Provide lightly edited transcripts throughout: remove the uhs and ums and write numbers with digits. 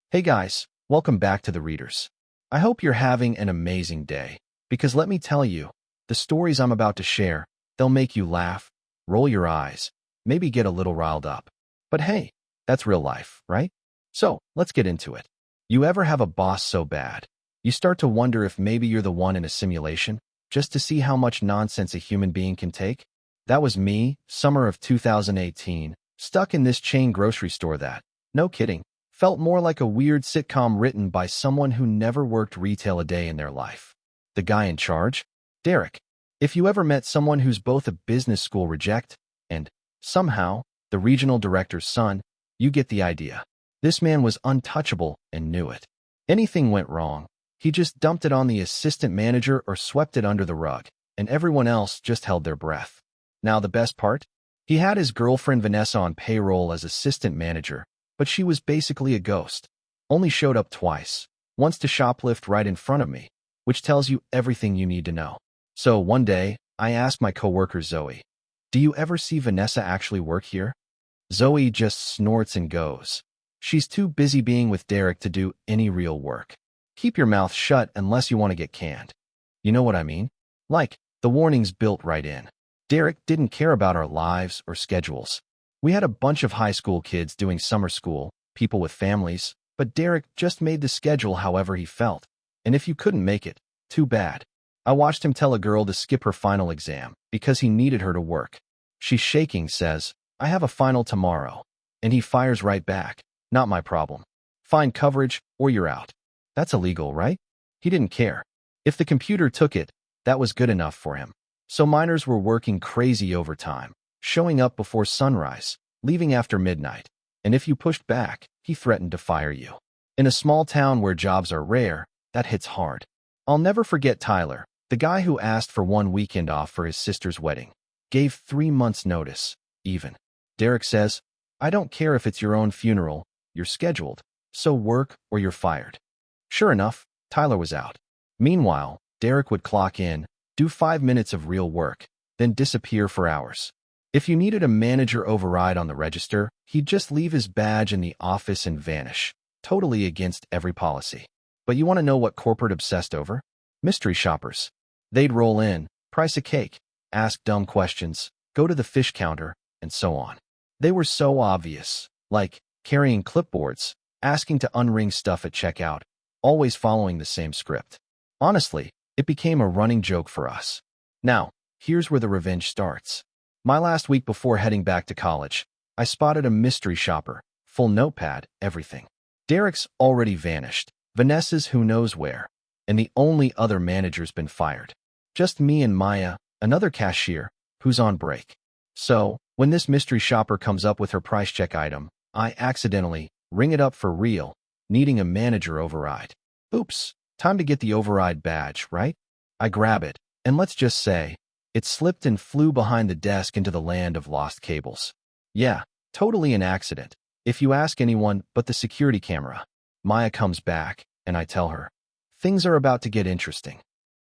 Hey guys, welcome back to the Readers. I hope you're having an amazing day, because let me tell you, the stories I'm about to share, they'll make you laugh, roll your eyes, maybe get a little riled up. But hey, that's real life, right? So, let's get into it. You ever have a boss so bad, you start to wonder if maybe you're the one in a simulation, just to see how much nonsense a human being can take? That was me, summer of 2018, stuck in this chain grocery store that, no kidding, felt more like a weird sitcom written by someone who never worked retail a day in their life. The guy in charge? Derek. If you ever met someone who's both a business school reject and, somehow, the regional director's son, you get the idea. This man was untouchable and knew it. Anything went wrong, he just dumped it on the assistant manager or swept it under the rug, and everyone else just held their breath. Now the best part? He had his girlfriend Vanessa on payroll as assistant manager, but she was basically a ghost. Only showed up twice, once to shoplift right in front of me, which tells you everything you need to know. So one day, I asked my coworker Zoe, "Do you ever see Vanessa actually work here?" Zoe just snorts and goes, "She's too busy being with Derek to do any real work. Keep your mouth shut unless you want to get canned." You know what I mean? Like, the warning's built right in. Derek didn't care about our lives or schedules. We had a bunch of high school kids doing summer school, people with families, but Derek just made the schedule however he felt. And if you couldn't make it, too bad. I watched him tell a girl to skip her final exam because he needed her to work. She's shaking, says, "I have a final tomorrow." And he fires right back, "Not my problem. Find coverage or you're out." That's illegal, right? He didn't care. If the computer took it, that was good enough for him. So miners were working crazy overtime, showing up before sunrise, leaving after midnight, and if you pushed back, he threatened to fire you. In a small town where jobs are rare, that hits hard. I'll never forget Tyler, the guy who asked for one weekend off for his sister's wedding. Gave 3 months' notice, even. Derek says, "I don't care if it's your own funeral, you're scheduled, so work or you're fired." Sure enough, Tyler was out. Meanwhile, Derek would clock in, do 5 minutes of real work, then disappear for hours. If you needed a manager override on the register, he'd just leave his badge in the office and vanish, totally against every policy. But you want to know what corporate obsessed over? Mystery shoppers. They'd roll in, price a cake, ask dumb questions, go to the fish counter, and so on. They were so obvious, like carrying clipboards, asking to unring stuff at checkout, always following the same script. Honestly, it became a running joke for us. Now, here's where the revenge starts. My last week before heading back to college, I spotted a mystery shopper, full notepad, everything. Derek's already vanished, Vanessa's who knows where, and the only other manager's been fired. Just me and Maya, another cashier, who's on break. So, when this mystery shopper comes up with her price check item, I accidentally ring it up for real, needing a manager override. Oops, time to get the override badge, right? I grab it, and let's just say, it slipped and flew behind the desk into the land of lost cables. Yeah, totally an accident, if you ask anyone but the security camera. Maya comes back, and I tell her, things are about to get interesting.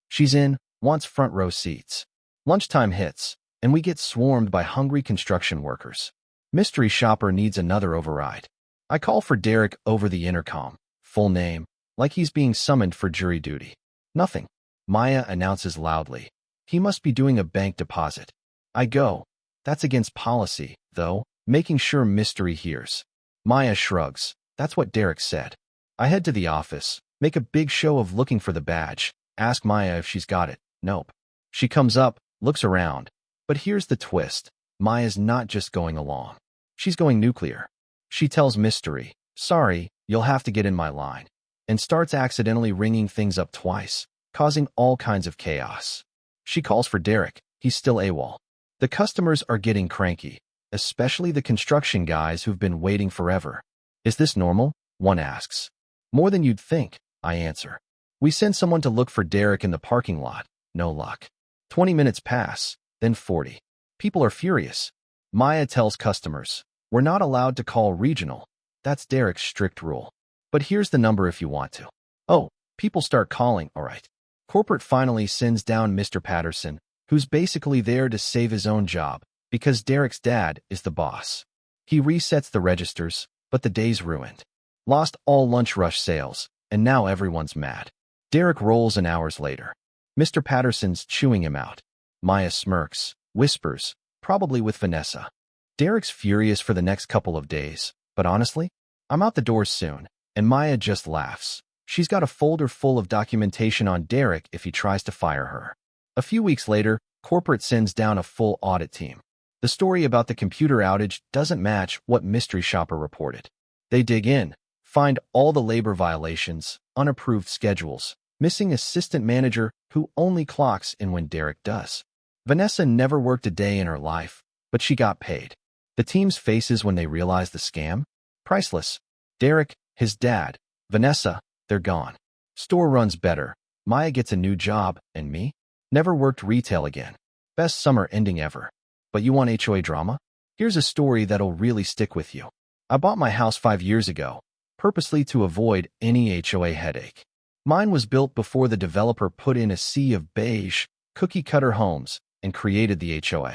She's in, wants front row seats. Lunchtime hits, and we get swarmed by hungry construction workers. Mystery shopper needs another override. I call for Derek over the intercom, full name, like he's being summoned for jury duty. Nothing. Maya announces loudly, "He must be doing a bank deposit." I go, "That's against policy, though," making sure Mystery hears. Maya shrugs, "That's what Derek said." I head to the office, make a big show of looking for the badge, ask Maya if she's got it. Nope. She comes up, looks around. But here's the twist. Maya's not just going along. She's going nuclear. She tells Mystery, "Sorry, you'll have to get in my line," and starts accidentally ringing things up twice, causing all kinds of chaos. She calls for Derek. He's still AWOL. The customers are getting cranky, especially the construction guys who've been waiting forever. "Is this normal?" one asks. "More than you'd think," I answer. We send someone to look for Derek in the parking lot. No luck. 20 minutes pass, then 40. People are furious. Maya tells customers, "We're not allowed to call regional. That's Derek's strict rule. But here's the number if you want to." Oh, people start calling, all right. Corporate finally sends down Mr. Patterson, who's basically there to save his own job, because Derek's dad is the boss. He resets the registers, but the day's ruined. Lost all lunch rush sales, and now everyone's mad. Derek rolls in hours later. Mr. Patterson's chewing him out. Maya smirks, whispers, probably with Vanessa. Derek's furious for the next couple of days, but honestly, I'm out the door soon, and Maya just laughs. She's got a folder full of documentation on Derek if he tries to fire her. A few weeks later, corporate sends down a full audit team. The story about the computer outage doesn't match what mystery shopper reported. They dig in, find all the labor violations, unapproved schedules, missing assistant manager who only clocks in when Derek does. Vanessa never worked a day in her life, but she got paid. The team's faces when they realize the scam? Priceless. Derek, his dad, Vanessa, they're gone. Store runs better. Maya gets a new job, and me? Never worked retail again. Best summer ending ever. But you want HOA drama? Here's a story that'll really stick with you. I bought my house 5 years ago, purposely to avoid any HOA headache. Mine was built before the developer put in a sea of beige, cookie-cutter homes and created the HOA.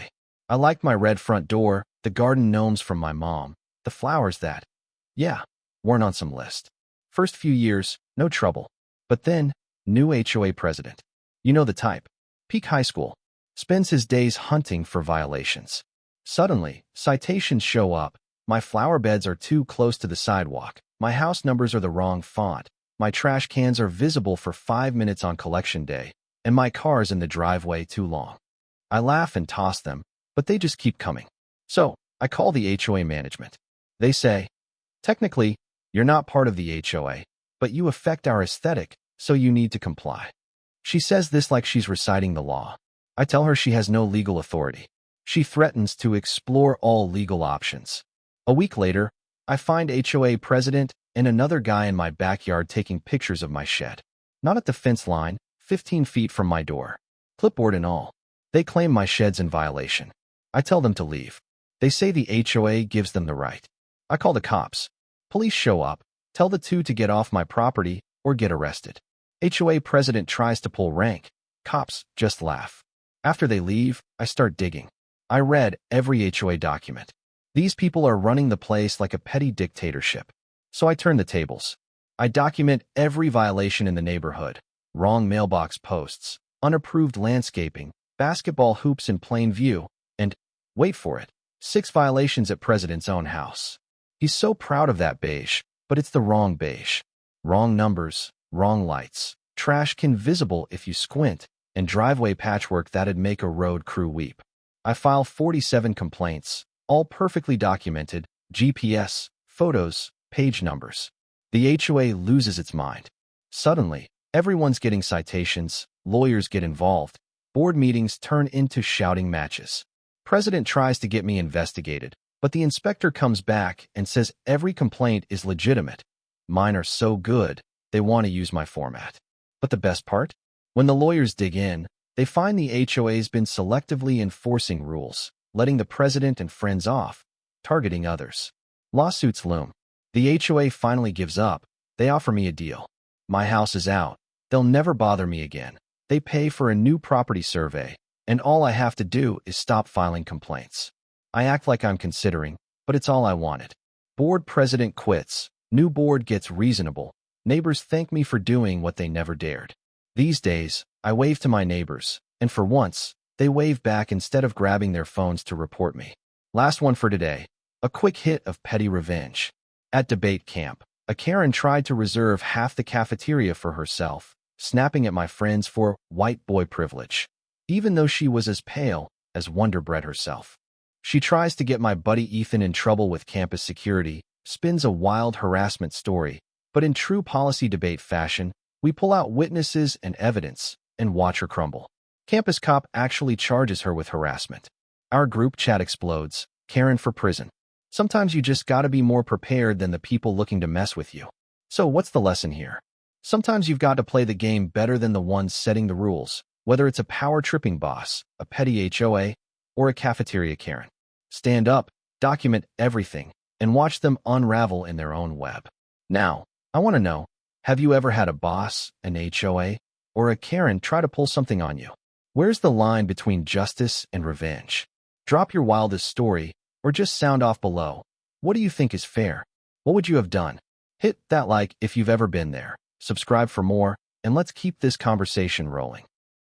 I liked my red front door, the garden gnomes from my mom, the flowers that, weren't on some list. First few years, no trouble. But then, new HOA president. You know the type. Peak high school. Spends his days hunting for violations. Suddenly, citations show up. My flower beds are too close to the sidewalk. My house numbers are the wrong font. My trash cans are visible for 5 minutes on collection day. And my car's in the driveway too long. I laugh and toss them, but they just keep coming. So, I call the HOA management. They say, technically, you're not part of the HOA, but you affect our aesthetic, so you need to comply. She says this like she's reciting the law. I tell her she has no legal authority. She threatens to explore all legal options. A week later, I find HOA president and another guy in my backyard taking pictures of my shed. Not at the fence line, 15 feet from my door. Clipboard and all. They claim my shed's in violation. I tell them to leave. They say the HOA gives them the right. I call the cops. Police show up, tell the two to get off my property or get arrested. HOA president tries to pull rank. Cops just laugh. After they leave, I start digging. I read every HOA document. These people are running the place like a petty dictatorship. So I turn the tables. I document every violation in the neighborhood. Wrong mailbox posts, unapproved landscaping, basketball hoops in plain view, and, wait for it, 6 violations at president's own house. He's so proud of that beige, but it's the wrong beige. Wrong numbers, wrong lights, trash can visible if you squint, and driveway patchwork that'd make a road crew weep. I file 47 complaints, all perfectly documented, GPS, photos, page numbers. The HOA loses its mind. Suddenly, everyone's getting citations, lawyers get involved, board meetings turn into shouting matches. President tries to get me investigated, but the inspector comes back and says every complaint is legitimate. Mine are so good, they want to use my format. But the best part? When the lawyers dig in, they find the HOA's been selectively enforcing rules, letting the president and friends off, targeting others. Lawsuits loom. The HOA finally gives up. They offer me a deal. My house is out. They'll never bother me again. They pay for a new property survey, and all I have to do is stop filing complaints. I act like I'm considering, but it's all I wanted. Board president quits. New board gets reasonable. Neighbors thank me for doing what they never dared. These days, I wave to my neighbors, and for once, they wave back instead of grabbing their phones to report me. Last one for today. A quick hit of petty revenge. At debate camp, a Karen tried to reserve half the cafeteria for herself, snapping at my friends for white boy privilege, even though she was as pale as Wonder Bread herself. She tries to get my buddy Ethan in trouble with campus security, spins a wild harassment story, but in true policy debate fashion, we pull out witnesses and evidence and watch her crumble. Campus cop actually charges her with harassment. Our group chat explodes. Karen for prison. Sometimes you just gotta be more prepared than the people looking to mess with you. So what's the lesson here? Sometimes you've got to play the game better than the ones setting the rules, whether it's a power-tripping boss, a petty HOA, or a cafeteria Karen. Stand up, document everything, and watch them unravel in their own web. Now, I want to know, have you ever had a boss, an HOA, or a Karen try to pull something on you? Where's the line between justice and revenge? Drop your wildest story, or just sound off below. What do you think is fair? What would you have done? Hit that like if you've ever been there, subscribe for more, and let's keep this conversation rolling.